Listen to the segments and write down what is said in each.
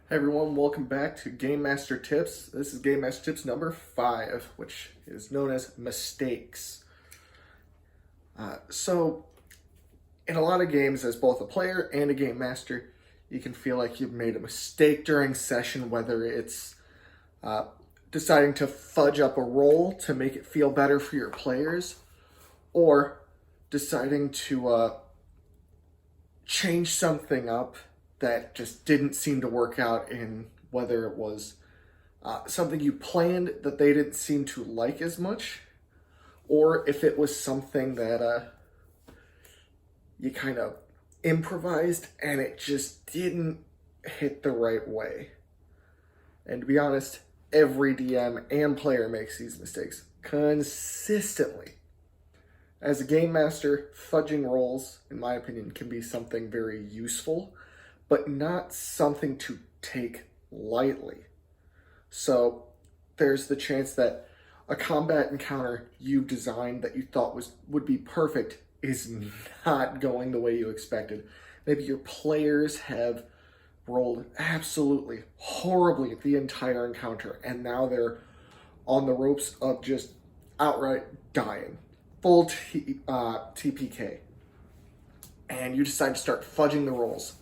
Hey everyone, welcome back to Game Master Tips. This is Game Master Tips number 5, which is known as mistakes. So, in a lot of games, as both a player and a game master, you can feel like you've made a mistake during session, whether it's deciding to fudge up a roll to make it feel better for your players, or deciding to change something up that just didn't seem to work out, in whether it was something you planned that they didn't seem to like as much, or if it was something that you kind of improvised and it just didn't hit the right way. And to be honest, every DM and player makes these mistakes consistently. As a game master, fudging rolls, in my opinion, can be something very useful, but not something to take lightly. So there's the chance that a combat encounter you designed that you thought would be perfect is not going the way you expected. Maybe your players have rolled absolutely horribly the entire encounter, and now they're on the ropes of just outright dying. Full TPK. And you decide to start fudging the rolls.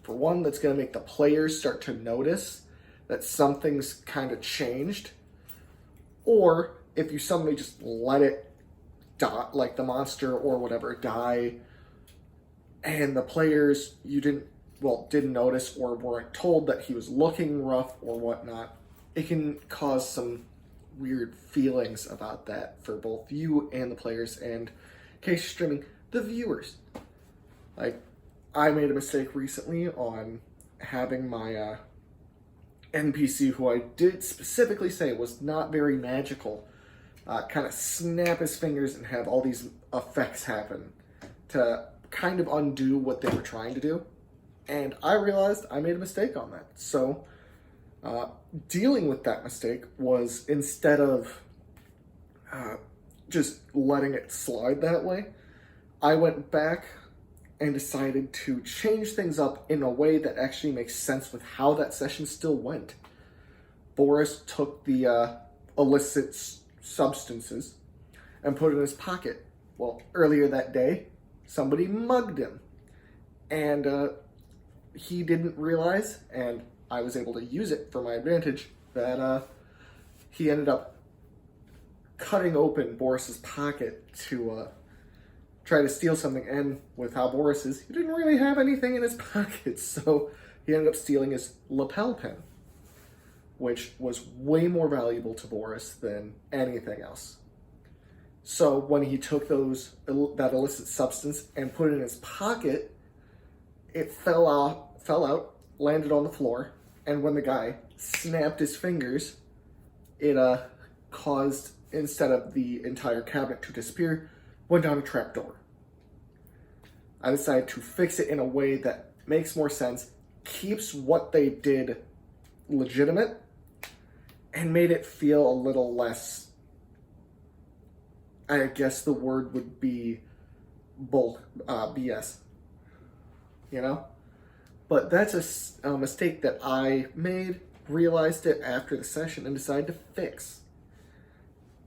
For one, that's going to make the players start to notice that something's kind of changed. Or if you suddenly just let it die, like the monster or whatever, die, and the players didn't notice or weren't told that he was looking rough or whatnot, it can cause some weird feelings about that for both you and the players, and in case you're streaming, the viewers. Like, I made a mistake recently on having my NPC, who I did specifically say was not very magical, kind of snap his fingers and have all these effects happen to kind of undo what they were trying to do. And I realized I made a mistake on that. So dealing with that mistake was, instead of just letting it slide that way, I went back and decided to change things up in a way that actually makes sense with how that session still went. Boris took the illicit substances and put it in his pocket. Well, earlier that day, somebody mugged him, and he didn't realize, and I was able to use it for my advantage, that he ended up cutting open Boris's pocket to try to steal something, and with how Boris is, he didn't really have anything in his pocket, so he ended up stealing his lapel pin, which was way more valuable to Boris than anything else. So when he took that illicit substance and put it in his pocket, it fell out, landed on the floor, and when the guy snapped his fingers, it caused, instead of the entire cabinet to disappear, went down a trapdoor. I decided to fix it in a way that makes more sense, keeps what they did legitimate, and made it feel a little less, I guess the word would be BS. You know? But that's a mistake that I made, realized it after the session, and decided to fix.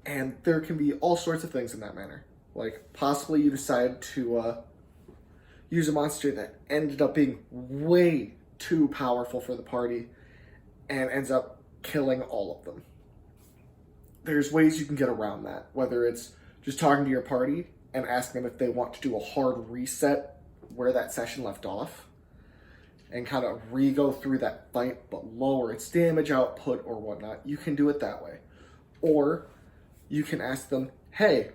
And there can be all sorts of things in that manner. Like, possibly you decide to use a monster that ended up being way too powerful for the party and ends up killing all of them. There's ways you can get around that, whether it's just talking to your party and asking them if they want to do a hard reset where that session left off, and kind of re-go through that fight but lower its damage output or whatnot. You can do it that way. Or you can ask them, hey,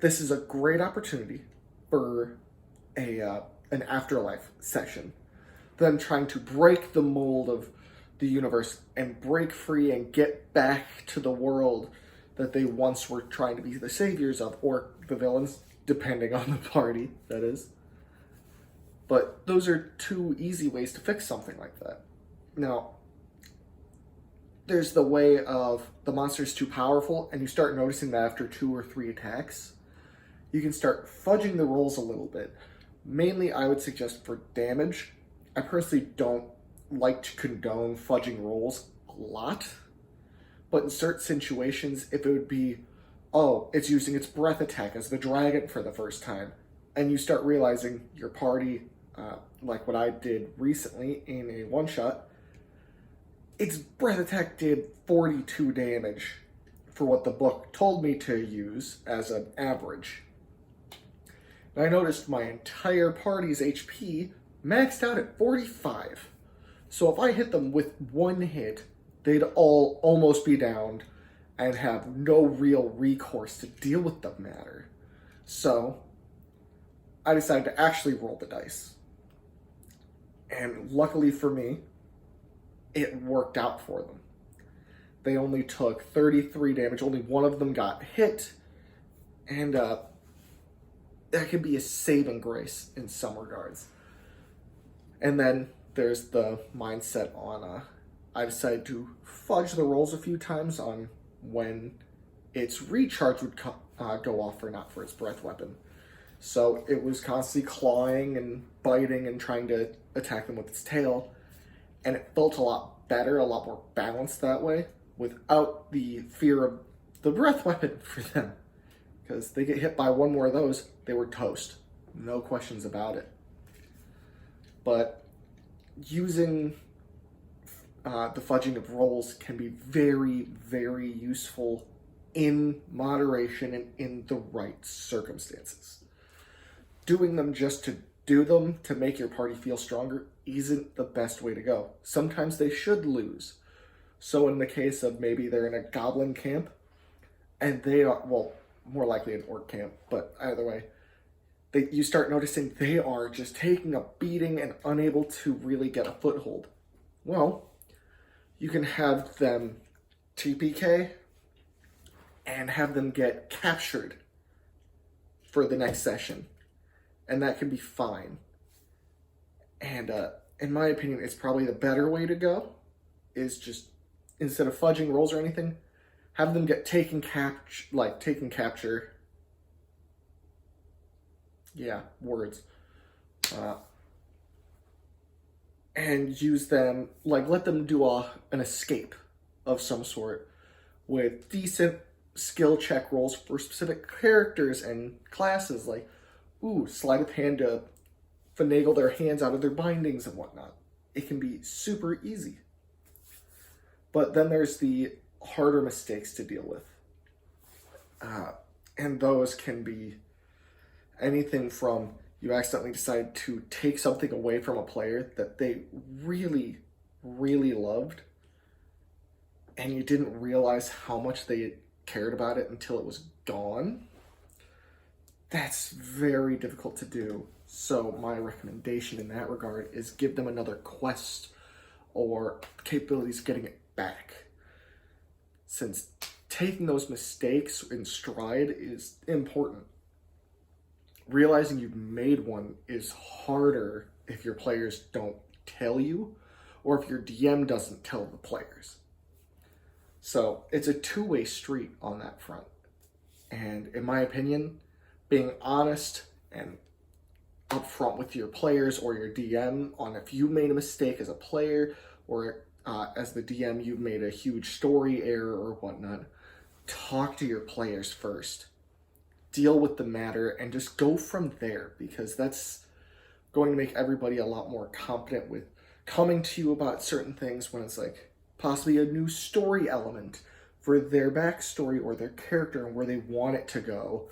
this is a great opportunity for an afterlife session. Them trying to break the mold of the universe and break free and get back to the world that they once were trying to be the saviors of, or the villains, depending on the party, that is. But those are two easy ways to fix something like that. Now, there's the way of the monster's too powerful, and you start noticing that after 2 or 3 attacks. You can start fudging the rolls a little bit. Mainly, I would suggest for damage. I personally don't like to condone fudging rolls a lot, but in certain situations, if it would be, oh, it's using its breath attack as the dragon for the first time, and you start realizing your party, like what I did recently in a one-shot, its breath attack did 42 damage for what the book told me to use as an average. And I noticed my entire party's HP maxed out at 45. So if I hit them with one hit, they'd all almost be downed and have no real recourse to deal with the matter. So I decided to actually roll the dice. And luckily for me, it worked out for them. They only took 33 damage, only one of them got hit, and that can be a saving grace in some regards. And then there's the mindset on, I decided to fudge the rolls a few times on when its recharge would go off or not for its breath weapon. So it was constantly clawing and biting and trying to attack them with its tail, and it felt a lot better, a lot more balanced that way, without the fear of the breath weapon for them. Because they get hit by one more of those, they were toast. No questions about it. But using the fudging of rolls can be very, very useful in moderation and in the right circumstances. Doing them just to do them to make your party feel stronger isn't the best way to go. Sometimes they should lose. So in the case of maybe they're in a goblin camp, and they are, well, more likely an orc camp, but either way, you start noticing they are just taking a beating and unable to really get a foothold. Well, you can have them TPK and have them get captured for the next session, and that can be fine. And in my opinion, it's probably the better way to go, is just, instead of fudging rolls or anything, have them get taken capture. Yeah, words. And use them, let them do an escape of some sort with decent skill check rolls for specific characters and classes, sleight of hand to finagle their hands out of their bindings and whatnot. It can be super easy. But then there's the harder mistakes to deal with. And those can be anything from you accidentally decide to take something away from a player that they really, really loved, and you didn't realize how much they cared about it until it was gone. That's very difficult to do. So my recommendation in that regard is give them another quest or capabilities of getting it back. Since taking those mistakes in stride is important. Realizing you've made one is harder if your players don't tell you, or if your DM doesn't tell the players. So it's a two-way street on that front. And in my opinion, being honest and upfront with your players or your DM on if you made a mistake as a player, or as the DM you've made a huge story error or whatnot, talk to your players first. Deal with the matter and just go from there, because that's going to make everybody a lot more competent with coming to you about certain things when it's possibly a new story element for their backstory or their character and where they want it to go,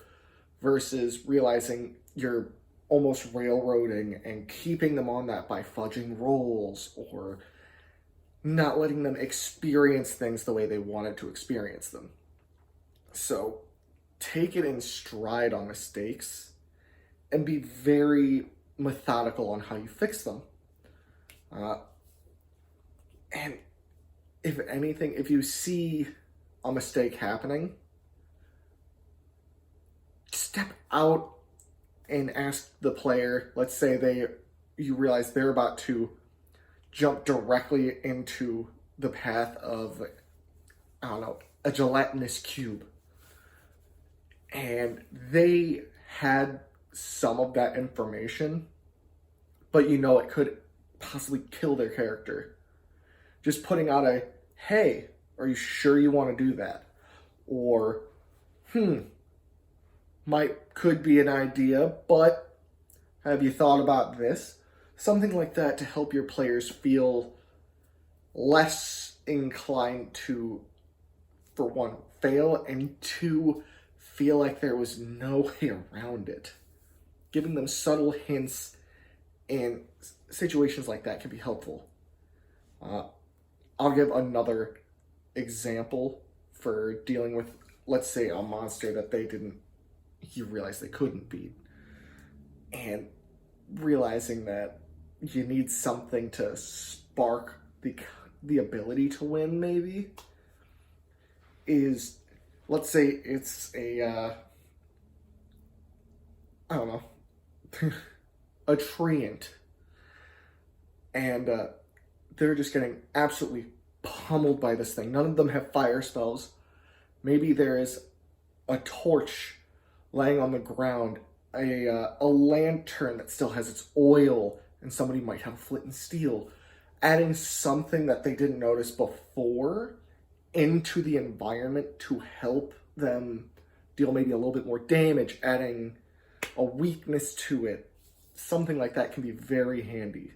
versus realizing you're almost railroading and keeping them on that by fudging rolls or not letting them experience things the way they wanted to experience them. So take it in stride on mistakes and be very methodical on how you fix them. And if anything, if you see a mistake happening, step out and ask the player. Let's say you realize they're about to jump directly into the path of, a gelatinous cube. And they had some of that information, but it could possibly kill their character. Just putting out a, hey, are you sure you want to do that? Or, could be an idea, but have you thought about this? Something like that to help your players feel less inclined to, for one, fail, and two, feel like there was no way around it. Giving them subtle hints in situations like that can be helpful. I'll give another example for dealing with, let's say, a monster that you realize they couldn't beat. And realizing that you need something to spark the ability to win, maybe, is, let's say it's a, I don't know, a treant. And they're just getting absolutely pummeled by this thing. None of them have fire spells. Maybe there is a torch laying on the ground, a lantern that still has its oil, and somebody might have flint and steel. Adding something that they didn't notice before into the environment to help them deal maybe a little bit more damage, adding a weakness to it, something like that can be very handy.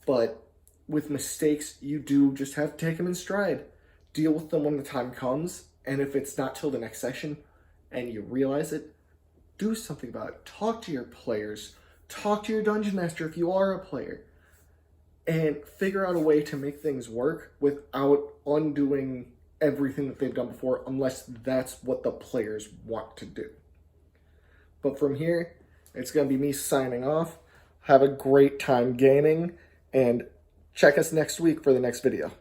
But with mistakes, you do just have to take them in stride. Deal with them when the time comes, and if it's not till the next session and you realize it, do something about it. Talk to your players. Talk to your dungeon master if you are a player. And figure out a way to make things work without undoing everything that they've done before, unless that's what the players want to do. But from here, it's going to be me signing off. Have a great time gaming, and check us next week for the next video.